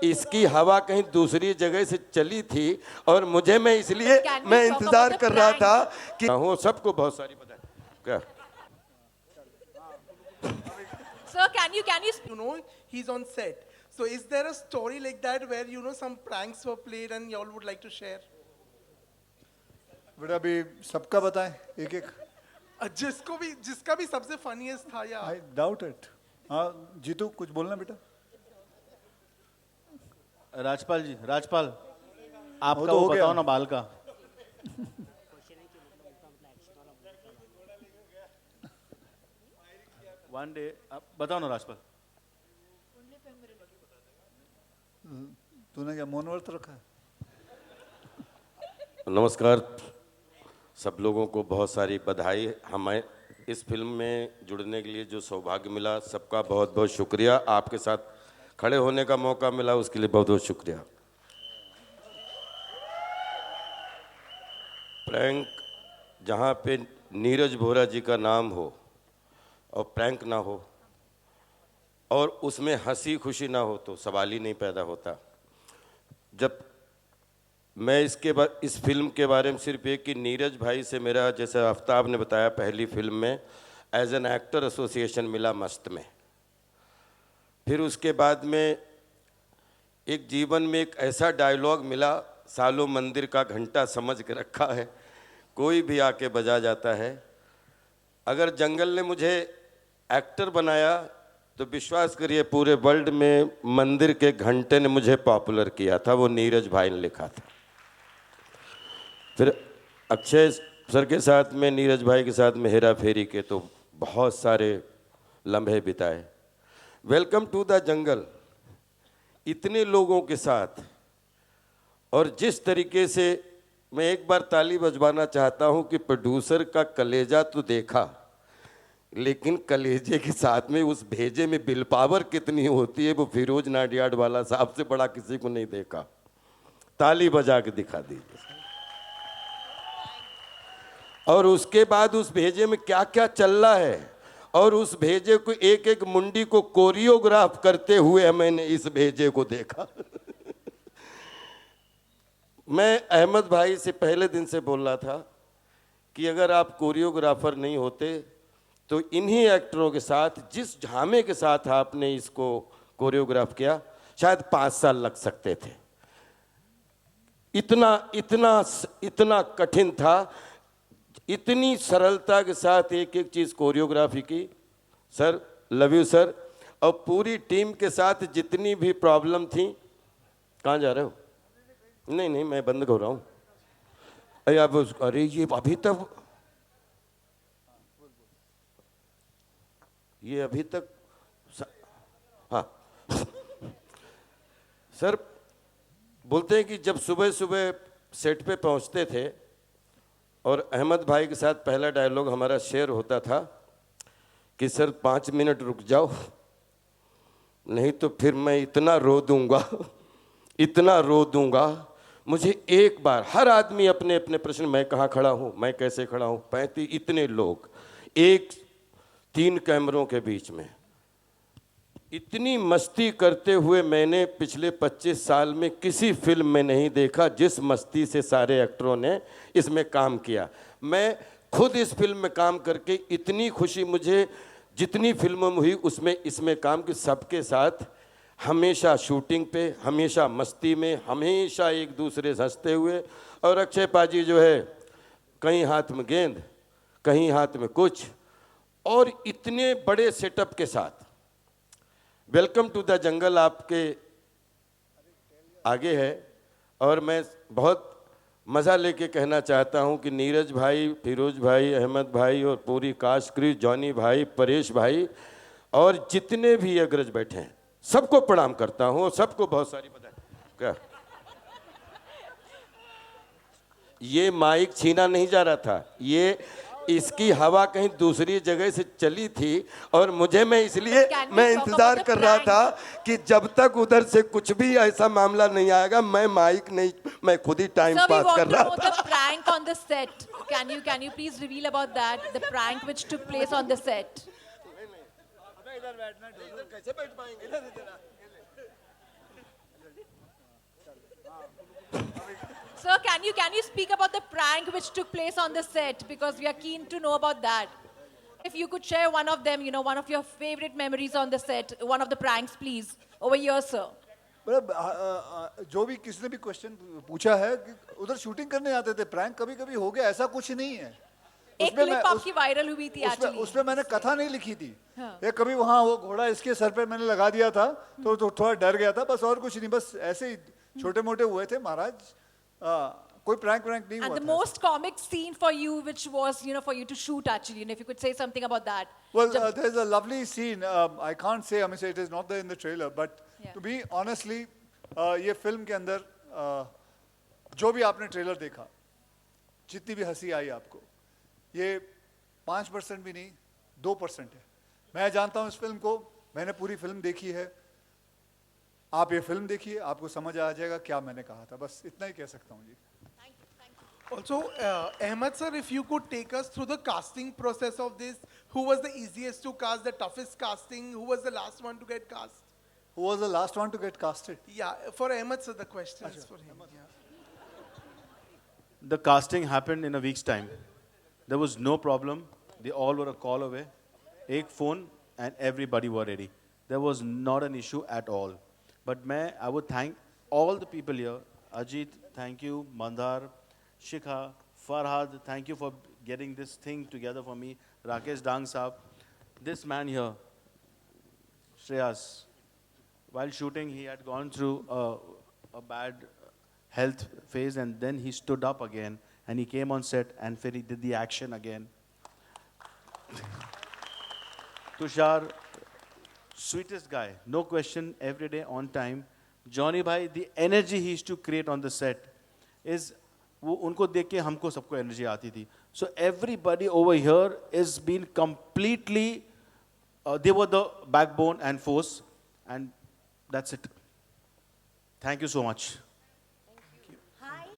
इसकी हवा कहीं दूसरी जगह से चली थी और मुझे मैं इंतजार कर रहा था कि हो सबको बहुत सारी बधाई। क्या Sir, can you You know, he's on set. So is there a story like that where, you know, some pranks were played and y'all would like to share? बेटा अभी सबका बताएं एक एक। जिसका भी सबसे फनीएस्ट था या आई डाउट इट। हाँ जीतू कुछ बोलना बेटा। राजपाल जी, राजपाल आपका तो वो हो गया। बताओ ना बाल का। वन डे बताओ ना राजपाल। तूने क्या मौन व्रत रखा है? नमस्कार सब लोगों को बहुत सारी बधाई। हमें इस फिल्म में जुड़ने के लिए जो सौभाग्य मिला सबका बहुत बहुत शुक्रिया। आपके साथ खड़े होने का मौका मिला उसके लिए बहुत बहुत शुक्रिया। प्रैंक जहाँ पे नीरज वोरा जी का नाम हो और प्रैंक ना हो और उसमें हंसी खुशी ना हो तो सवाल ही नहीं पैदा होता। जब मैं इस फिल्म के बारे में सिर्फ एक कि नीरज भाई से मेरा, जैसे आफ्ताब ने बताया, पहली फिल्म में एज एन एक्टर एसोसिएशन मिला मस्त में। फिर उसके बाद में एक जीवन में एक ऐसा डायलॉग मिला, सालों मंदिर का घंटा समझ के रखा है, कोई भी आके बजा जाता है। अगर जंगल ने मुझे एक्टर बनाया तो विश्वास करिए पूरे वर्ल्ड में मंदिर के घंटे ने मुझे पॉपुलर किया था, वो नीरज भाई ने लिखा था। फिर अक्षय सर के साथ में, नीरज भाई के साथ में हेरा फेरी के तो बहुत सारे लम्हे बिताए। वेलकम टू द जंगल इतने लोगों के साथ, और जिस तरीके से मैं एक बार ताली बजवाना चाहता हूं कि प्रोड्यूसर का कलेजा तो देखा, लेकिन कलेजे के साथ में उस भेजे में बिल पावर कितनी होती है वो फिरोज नाडियाड वाला साहब से बड़ा किसी को नहीं देखा। ताली बजा के दिखा दीजिए। और उसके बाद उस भेजे में क्या क्या चल रहा है, और उस भेजे को एक एक मुंडी को कोरियोग्राफ करते हुए मैंने इस भेजे को देखा। मैं अहमद भाई से पहले दिन से बोल रहा था कि अगर आप कोरियोग्राफर नहीं होते तो इन्हीं एक्टरों के साथ, जिस झामे के साथ आपने इसको कोरियोग्राफ किया, शायद 5 साल लग सकते थे। इतना इतना इतना कठिन था, इतनी सरलता के साथ एक एक चीज़ कोरियोग्राफी की। Sir love you sir. और पूरी टीम के साथ जितनी भी प्रॉब्लम थी। कहाँ जा रहे हो? नहीं नहीं मैं बंद कर रहा हूँ। अरे आप, अरे ये अभी तक हाँ सर बोलते हैं कि जब सुबह सुबह सेट पे पहुंचते थे और अहमद भाई के साथ पहला डायलॉग हमारा शेयर होता था कि सर 5 मिनट रुक जाओ, नहीं तो फिर मैं इतना रो दूंगा, इतना रो दूंगा। मुझे एक बार, हर आदमी अपने अपने प्रश्न, मैं कहाँ खड़ा हूँ, मैं कैसे खड़ा हूँ, 35 इतने लोग, 3 कैमरों के बीच में इतनी मस्ती करते हुए मैंने पिछले 25 साल में किसी फिल्म में नहीं देखा जिस मस्ती से सारे एक्टरों ने इसमें काम किया। मैं खुद इस फिल्म में काम करके इतनी खुशी मुझे, जितनी फिल्मों में हुई उसमें इसमें काम की, सबके साथ हमेशा शूटिंग पे, हमेशा मस्ती में, हमेशा एक दूसरे से हंसते हुए। और अक्षय पाजी जो है, कहीं हाथ में गेंद, कहीं हाथ में कुछ, और इतने बड़े सेटअप के साथ। वेलकम टू द जंगल आपके आगे है, और मैं बहुत मज़ा लेके कहना चाहता हूं कि नीरज भाई, फिरोज भाई, अहमद भाई और पूरी कास्ट क्रू, जॉनी भाई, परेश भाई और जितने भी अग्रज बैठे हैं, सबको प्रणाम करता हूं, सबको बहुत सारी बधाई। क्या ये माइक छीना नहीं जा रहा था, ये इसकी हवा कहीं दूसरी जगह से चली थी और मैं इंतजार कर रहा था कि जब तक उधर से कुछ भी ऐसा मामला नहीं आएगा, मैं माइक नहीं, मैं खुद ही टाइम पास कर रहा था। the prank on the set? Can you please reveal about that? The prank which took place on the set. कैसे बैठ पाएंगे? can you speak about the prank which took place on the set, because we are keen to know about that. If you could share one of them, you know, one of your favorite memories on the set, one of the pranks, please. Over here, sir. मतलब जो भी किसी ने भी question पूछा है कि उधर शूटिंग करने आते थे, प्रैंक कभी कभी हो गया, ऐसा कुछ नहीं है। एक क्लिप आपकी वायरल हुई थी एक्चुअली। उसमें मैंने कथा नहीं लिखी थी। ये कभी वहाँ वो घोड़ा इसके सर पे मैंने लगा दिया था तो थोड़ा डर गया था, बस और कुछ नहीं, बस ऐसे ही छोटे मोटे हुए थे महाराज। कोई प्रैंक नहीं हुआ And the था। most comic scene for you, which was, you know, for you to shoot actually, and if you could say something about that. Well, there's a lovely scene. I can't say, I mean, say it is not there in the trailer, but Yeah. to be honestly, ये film के अंदर जो भी आपने trailer देखा, जितनी भी हंसी आई आपको, ये 5% भी नहीं, 2% है। मैं जानता हूँ इस फिल्म को, मैंने पूरी फिल्म देखी है। आप ये फिल्म देखिए, आपको समझ आ जाएगा क्या मैंने कहा था, बस इतना ही कह सकता हूँ जी। Also, Ahmed sir, if you could take us through the casting process of this, who was the easiest to cast, the toughest casting, who was the last one to get cast? Who was the last one to get casted? Yeah, for Ahmed sir, the question is for him. Yeah. The casting happened in a week's time. There was no problem. They all were a call away. Ek phone and everybody were ready. There was not an issue at all. But I would thank all the people here. Ajit, thank you. Mandar, Shikha, Farhad, thank you for getting this thing together for me. Rakesh Dang Saab. This man here, Shreyas, while shooting, he had gone through a bad health phase, and then he stood up again and he came on set and he did the action again. Tushar, sweetest guy, no question, every day on time. Johnny Bhai, the energy he used to create on the set is, वो उनको देख के हमको सबको energy आती थी. So everybody over here is been completely, they were the backbone and force, and that's it. Thank you so much.